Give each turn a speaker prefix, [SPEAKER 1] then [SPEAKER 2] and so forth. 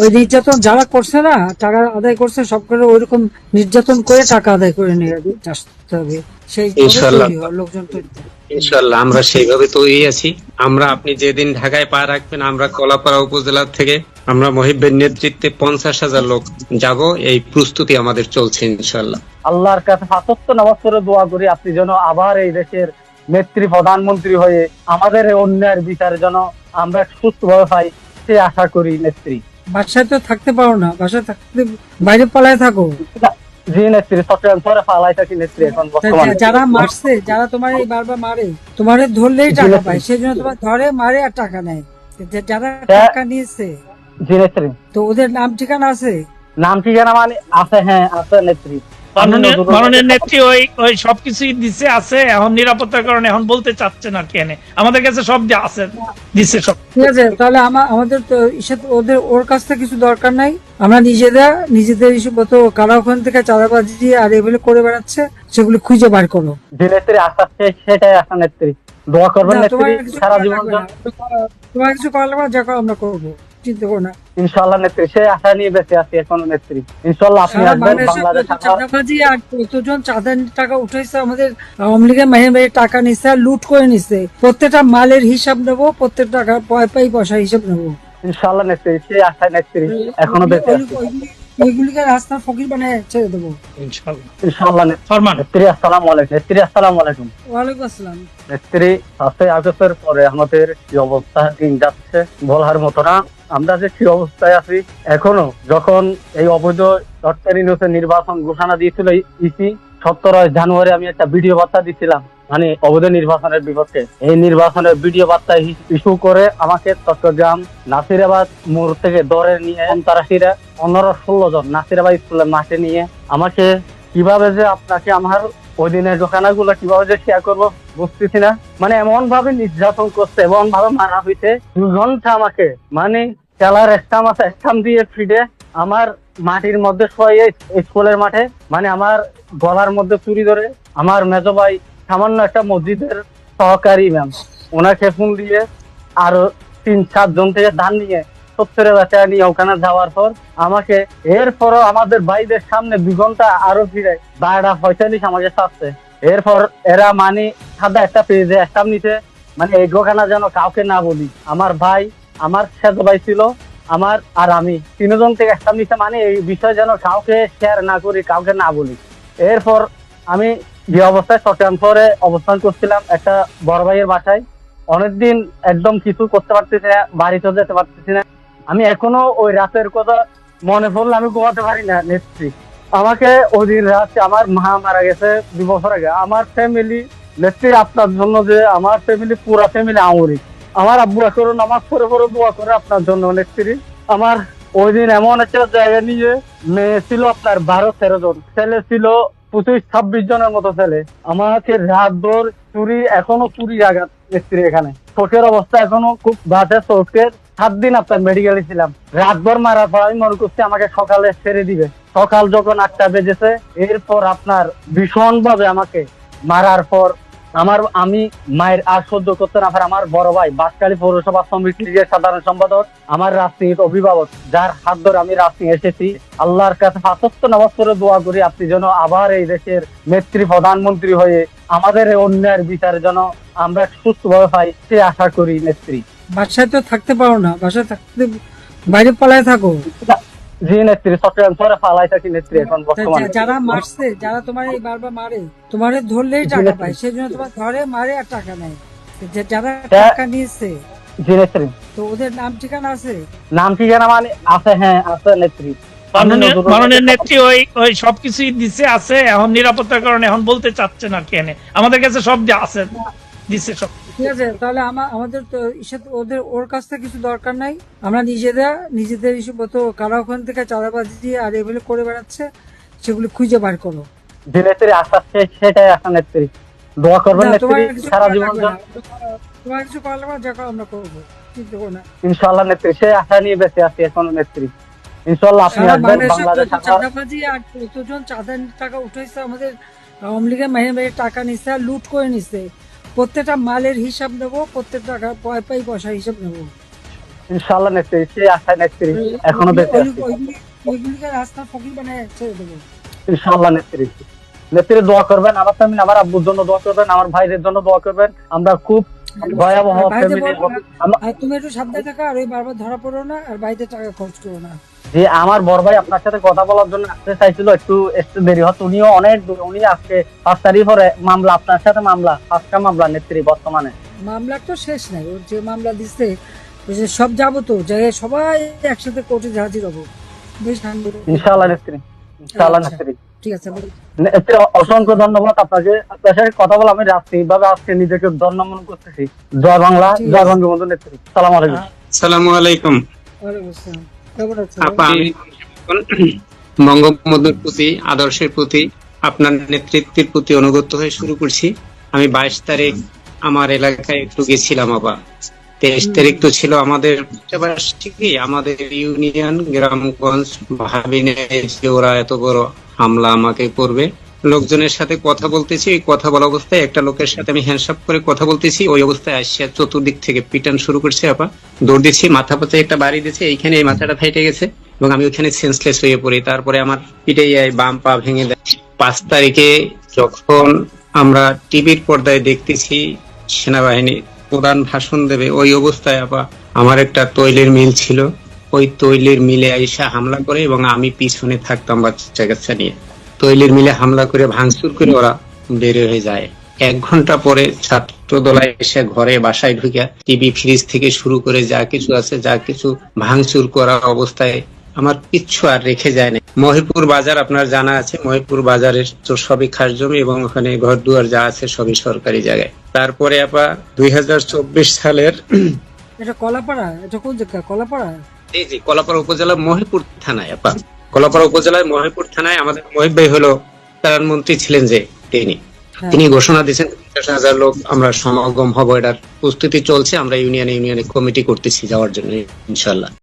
[SPEAKER 1] ওই নির্যাতন যারা করছে না, টাকা আদায় করছে, সব করে ওইরকম নির্যাতন করে টাকা আদায় করে নিয়ে আসতে হবে। সেইভাবে
[SPEAKER 2] ইনশাল্লাহ,
[SPEAKER 1] তৈরি হয় লোকজন তৈরি হয়।
[SPEAKER 2] ইনশাল্লাহ আমরা সেইভাবে তৈরি আছি। আমরা, আপনি যেদিন ঢাকায় পা রাখবেন, আমরা কলাপাড়া উপজেলা থেকে আমরা মহিবের নেতৃত্বে 50,000 লোক যাব, এই প্রস্তুতি আমাদের চলছে ইনশাল্লাহ।
[SPEAKER 3] আল্লাহর কাছে ফাঁসত্ব নামাজ পড়ে দোয়া করি আপনি যেন আবার এই দেশের নেত্রী প্রধানমন্ত্রী হয়ে আমাদের এই অন্যায়ের বিচারে যেন আমরা সুস্থভাবে পাই, সে আশা করি নেত্রী।
[SPEAKER 1] বাসায় তো থাকতে পারো না, বাসায় থাকতে বাইরে পালায় থাকো।
[SPEAKER 3] জি নেত্রী, চট্টগ্রাম শহরে পালাই থাকি নেত্রী এখন বর্তমানে।
[SPEAKER 1] যারা মারছে, যারা তোমার এই বারবার মারে, তোমারে ধরলেই টাকা পায়, সেই জন্য তোমার ধরে মারে আর টাকা নেয়। যারা টাকা নিয়েছে,
[SPEAKER 3] জি নেত্রী।
[SPEAKER 1] তো ওদের নাম ঠিকানা আছে?
[SPEAKER 3] নাম ঠিকানা মানে আছে, হ্যাঁ আছে নেত্রী।
[SPEAKER 4] মাননীয় নেত্রী ওই ওই সবকিছুই দিছে আছে, এখন নিরাপত্তার কারণে এখন বলতে চাচ্ছে না কেন, আমাদের কাছে সব আছে, দিচ্ছে সব।
[SPEAKER 1] ঠিক আছে, তাহলে আমাদের তো ওর কাছ থেকে কিছু দরকার নাই। আমরা নিজেদের ইস্যু কত, কারা ওখান থেকে চাঁদাবাজি আর এগুলো করে বেড়াচ্ছে, সেগুলো খুঁজে বার করো।
[SPEAKER 3] যে নেত্রী আশা, সেটাই আশা নেত্রী। দোয়া করবেন নেত্রী সারা জীবন।
[SPEAKER 1] তোমার কিছু করা লাগবে না, যা করো আমরা করবো, চিন্তা করো না।
[SPEAKER 3] ইনশাল্লাহ নেত্রী, সে আশা নিয়ে বেঁচে আছি এখনো নেত্রী। ইনশাল্লাহ আপনি আসবেন বাংলাদেশ।
[SPEAKER 1] চাঁদাবাজি আর কতজন চাঁদার টাকা উঠাইছে, আমাদের আওয়ামী লীগের মাহির টাকা নিচ্ছে আর লুট করে নিচ্ছে। প্রত্যেকটা মালের হিসাব নেবো, প্রত্যেক টাকা পয়সা হিসাব নেবো।
[SPEAKER 3] ইনশাল্লাহ নেত্রী, সে আশা নেত্রী এখনো বেঁচে আছে।
[SPEAKER 1] ওইগুলিকে রাস্তার ফকির বানায় ছেড়ে দেবো
[SPEAKER 4] ইনশাআল্লাহ।
[SPEAKER 3] ইনশাল্লাহ নেত্রী। আসসালামু আলাইকুম নেত্রী। আসসালামু আলাইকুম
[SPEAKER 1] ওয়ালাইকুম আসসালাম।
[SPEAKER 3] নেত্রী। 5 আগস্টের পরে আমাদের কি অবস্থা দিন যাচ্ছে বলার মতো না। আমরা যে কি অবস্থায় আছি এখনো, যখন এই অবৈধ ডক্টর ইউনূসের নির্বাচন ঘোষণা দিয়েছিল ইসি, 17 জানুয়ারি আমি একটা ভিডিও বার্তা দিছিলাম, মানে অবৈধ নির্বাচনের বিপক্ষে। এই নির্বাচনের ভিডিও বার্তা ইস্যু করে আমাকে চট্টগ্রাম নাসিরাবাদ মোড় থেকে ধরে নিয়ে সন্ত্রাসীরা 15-16 জন নাসিরাবাদ স্কুলের মাঠে নিয়ে আমাকে কিভাবে যে আপনাকে আমার ওই দিনের ঘটনাগুলো কিভাবে যে শেয়ার করবো বুঝতেছি না। মানে এমন ভাবে নির্যাতন করছে, এমন ভাবে মারা হইছে। 2 ঘন্টা আমাকে মানে খেলার একটাম দিয়ে ফিডে আমার মাটির মধ্যে শোয়ে স্কুলের মাঠে, মানে আমার গলার মধ্যে চুরি ধরে আমার মেজো ভাই সামান্য একটা মসজিদের সহকারী ম্যাম, ওনাকে ফোন দিয়ে আরো 3-7 জন থেকে ধান নিয়ে 70 বাচ্চা নিয়ে ওখানে যাওয়ার পর আমাকে, এরপরও আমাদের ভাইদের সামনে 2 ঘন্টা আরো ফিরে 12:45 আমাকে ছাড়ছে। এরপর এরা মানে সাদা একটা পেজে একটাম নিতে, মানে এই ঘটনা যেন কাউকে না বলি। আমার ভাই, আমার সেজ ভাই ছিল, আমার আর আমি 3 জন থেকে একটাম নিতে, মানে এই বিষয় যেন কাউকে শেয়ার না করি, কাউকে না বলি। এরপর আমি যে অবস্থায় চট্টগ্রাম শহরে অবস্থান করছিলাম একটা বড় ভাইয়ের বাসায়, অনেকদিন একদম কিছু করতে পারতেছি না, বাড়িতে যেতে পারতেছি না। আমি এখনো ওই রাতের কথা মনে পড়লে আমি ঘুমাতে পারি না নেত্রী। আমাকে ওই দিন রাতে আমার মা মারা গেছে 2 বছর আগে। আমার ফ্যামিলি নেত্রী, আপনার জন্য যে আমার ফ্যামিলি, পুরা ফ্যামিলি আমরি। আমার আব্বু এখন নামাজ পড়ে পড়ে দোয়া করে আপনার জন্য নেত্রী। আমার ওই দিন এমন একটা জায়গা নিয়ে, মেয়ে ছিল আপনার 12-13 জন, ছেলে ছিল 25-26 জনের মতো ছেলে। আমাকে রাত ভর চুরি, এখনো চুরি আঘাত নেত্রী। এখানে চোখের অবস্থা এখনো খুব বাজে। চোখের 7 দিন আপনার মেডিকেলে ছিলাম। রাত ভর মারার পর আমি মনে করছি আমাকে সকালে ছেড়ে দিবে। সকাল যখন 8টা বেজেছে, এরপর আপনার ভীষণ ভাবে আমাকে মারার পর আমি মায়ের আর সহ্য করতে না পারে আমার বড় ভাই, বাঁশখালী পৌরসভা সমিতির সাধারণ সম্পাদক, আমার রাজনীতির অভিভাবক, যার হাত ধরে আমি রাজনীতি এসেছি, আল্লাহর কাছে ফাঁসত্ব নামাজ পড়ে দোয়া করি আপনি যেন আবার এই দেশের নেত্রী প্রধানমন্ত্রী হয়ে আমাদের এই অন্যায়ের বিচারে যেন আমরা সুস্থভাবে পাই, সে আশা করি নেত্রী।
[SPEAKER 1] বাসায় তো থাকতে পারো না, বাসায় থাকতে বাইরে পালায় থাকো।
[SPEAKER 3] জি নেত্রী, চট্টগ্রাম শহরে পালাই থাকি নেত্রী এখন বর্তমানে।
[SPEAKER 1] যারা মারছে, যারা তোমার এই বারবার মারে, তোমারে ধরলেই টাকা পায়, সেই জন্য তোমার ধরে মারে আর টাকা নেয়। যারা টাকা নিয়েছে,
[SPEAKER 3] জি নেত্রী।
[SPEAKER 1] তো ওদের নাম ঠিকানা আছে?
[SPEAKER 3] নাম ঠিকানা মানে আছে, হ্যাঁ আছে নেত্রী।
[SPEAKER 4] মাননীয় নেত্রী ওই ওই সবকিছুই দিছে আছে, এখন নিরাপত্তার কারণে এখন বলতে চাচ্ছে না কেন, আমাদের কাছে সব আছে, দিচ্ছে সব।
[SPEAKER 1] ঠিক আছে, তাহলে আমাদের তো ওর কাছ থেকে কিছু দরকার নাই। আমরা নিজেদের ইস্যু কত, কারা ওখান থেকে চাঁদাবাজি আর এগুলো করে বেড়াচ্ছে, সেগুলো খুঁজে বার করো।
[SPEAKER 3] যে নেত্রী আশা, সেটাই আশা নেত্রী। দোয়া করবেন নেত্রী সারা জীবন।
[SPEAKER 1] তোমার কিছু করা লাগবে না, যা করো আমরা করবো, চিন্তা করো না।
[SPEAKER 3] ইনশাল্লাহ নেত্রী, সে আশা নিয়ে বেঁচে আছি এখনো নেত্রী। ইনশাল্লাহ আপনি আসবেন বাংলাদেশ।
[SPEAKER 1] চাঁদাবাজি আর কতজন চাঁদার টাকা উঠাইছে, আমাদের আওয়ামী লীগের মাহির টাকা নিচ্ছে আর লুট করে নিচ্ছে। প্রত্যেকটা মালের হিসাব নেবো, প্রত্যেক টাকা পয়সা হিসাব নেবো।
[SPEAKER 3] ইনশাআল্লাহ নেত্রী, সেই আশায় নেত্রী এখনো বেঁচে আছি।
[SPEAKER 1] ওইগুলিকে রাস্তা ফকির বানায় ছেড়ে দেবো।
[SPEAKER 3] ইনশাআল্লাহ নেত্রী, নেত্রী দোয়া করবেন, আমার ফ্যামিলি, আমার আব্বুর জন্য দোয়া করবেন, আমার ভাইদের জন্য দোয়া করবেন। আমরা খুব ভয়াবহ
[SPEAKER 1] আর বাড়িতে
[SPEAKER 3] ফ্যামিলি।
[SPEAKER 1] বলবো না, আর তুমি একটু সাবধানে থাকা, আর ওই বারবার ধরা পড়ো না, আর বাড়িতে টাকা খরচ করো না।
[SPEAKER 3] যে আমার বড় ভাই আপনার সাথে কথা বলার জন্য আসতে চাইছিল, একটু দেরি হতো। উনিও অনেক দূর, উনি আজকে 5 তারিখ পরে মামলা, আপনার সাথে মামলা, 5টা মামলা নেত্রী বর্তমানে।
[SPEAKER 1] মামলা তো শেষ নাই, ওর যে মামলা দিচ্ছে ওই যে সব যাবো তো জায়গায়, সবাই একসাথে কোর্টে হাজির হবো। বেশ
[SPEAKER 3] ইনশাআল্লাহ নেত্রী, ইনশাআল্লাহ নেত্রী।
[SPEAKER 1] ঠিক আছে বলো।
[SPEAKER 3] নেত্রী, অসংখ্য ধন্যবাদ আপনাকে। আপনার সাথে কথা বলে আমি রাজনৈতিকভাবে আজকে নিজেকে ধন্য মনে করতেছি। জয় বাংলা, জয় বঙ্গবন্ধু নেত্রী। সালাম আলাইকুম।
[SPEAKER 2] আসসালামু আলাইকুম।
[SPEAKER 1] ওয়ালাইকুম আসসালাম। কেমন আছো?
[SPEAKER 2] আপা, আমি বঙ্গবন্ধুর প্রতি, আদর্শের প্রতি, আপনার নেতৃত্বের প্রতি অনুগত হয়ে শুরু করছি। আমি 22 তারিখ আমার এলাকায় একটু গেছিলাম। আপা 23 তারিখ তো ছিল আমাদের ঠিকই আমাদের ইউনিয়ন, গ্রামগঞ্জ, ভাবিনি যে ওরা এত বড় হামলা আমাকে করবে। লোকজনের সাথে কথা বলতেছি, ওই কথা বলা অবস্থায় একটা লোকের সাথে আমি হ্যান্ডশাপ করে কথা বলতেছি, ওই অবস্থায় আসিয়া চতুর্দিক থেকে পিটান শুরু করছে। আপা দৌড় দিচ্ছি, মাথা পাতে একটা বাড়ি দিচ্ছে, এইখানে এই মাথাটা ফেটে গেছে এবং আমি ওইখানে সেন্সলেস হয়ে পড়ি। তারপরে আমার পিঠে বাম পা ভেঙে দেয়। 5 তারিখে যখন আমরা টিভির পর্দায় দেখতেছি সেনাবাহিনী প্রধান ভাষণ দেবে, ওই অবস্থায় আপা আমার একটা তৈলের মিল ছিল, ওই তৈলের মিলে আইসা হামলা করে এবং আমি পিছনে থাকতাম বাচ্চা কাচ্চা নিয়ে। তৈলের মিলে হামলা করে ভাঙচুর করে ওরা বের হয়ে যায়। 1 ঘন্টা পরে ছাত্র দল এসে ঘরে বাসায় ঢুকে টিভি, ফ্রিজ থেকে শুরু করে যা কিছু আছে যা কিছু ভাঙচুর করা অবস্থায় আমার কিচ্ছু আর রেখে যায় না। মহিপুর বাজার আপনার জানা আছে, মহিপুর বাজারের তো সবই খাস জমি এবং ওখানে ঘর দুয়ার যা আছে সবই সরকারি জায়গায়। তারপরে আপা 2024 সালের
[SPEAKER 1] এটা কলাপাড়া, এটা কোন জায়গা? কলাপাড়া?
[SPEAKER 2] জি, কলাপাড়া উপজেলার মহিপুর থানায়। আপা কলাপাড়া উপজেলার মহিপুর থানায় আমাদের মহিব ভাই হলো প্রধানমন্ত্রী ছিলেন যে, তিনি ঘোষণা দিয়েছেন 50,000 লোক আমরা সমাগম হবো। এটার প্রস্তুতি চলছে, আমরা ইউনিয়নে কমিটি করতেছি যাওয়ার জন্য ইনশাল্লাহ।